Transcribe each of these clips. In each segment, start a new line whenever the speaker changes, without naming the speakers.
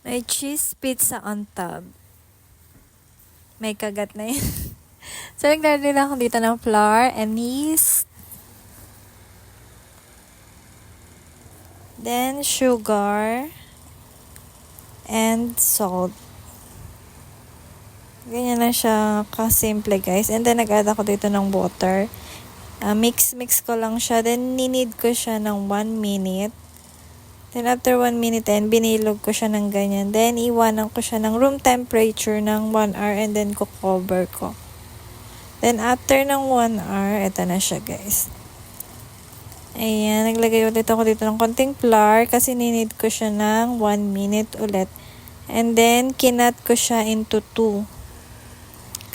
May cheese pizza on top. May kagat na yun. So, naglalagay lang ako dito ng flour and yeast. Then, sugar. And salt. Ganyan lang siya kasimple, guys. And then, nag-add ako dito ng water. Mix ko lang siya. Then, ninid ko siya ng 1 minute. Then, after 1 minute, binilog ko siya ng ganyan. Then, iwanan ko siya ng room temperature ng 1 hour and then cover ko. Then, after ng 1 hour, ito na siya, guys. Ayan, naglagay ulit ako dito ng konting flour kasi ninid ko siya ng 1 minute ulit. And then, kinat ko siya into 2.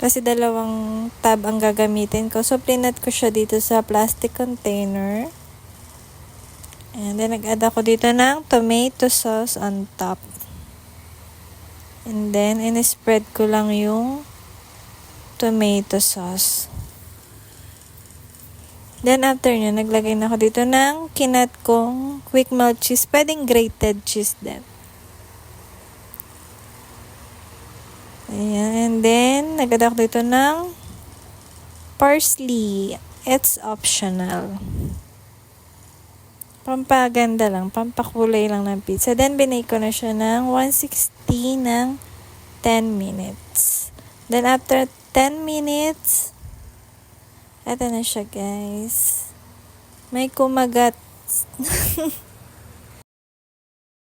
Kasi dalawang tab ang gagamitin ko. So, plinat ko siya dito sa plastic container. And then, nag-add ako dito ng tomato sauce on top. And then, in-spread ko lang yung tomato sauce. Then, after nyo, naglagay na ako dito ng kinat kong quick melt cheese. Pwedeng grated cheese din. Ayan. And then, nag-add ako dito ng parsley. It's optional. Pampaganda lang, pampakulay lang ng pizza. Then, binake ko na siya ng 160 ng 10 minutes. Then, after 10 minutes, eto na siya, guys. May kumagat.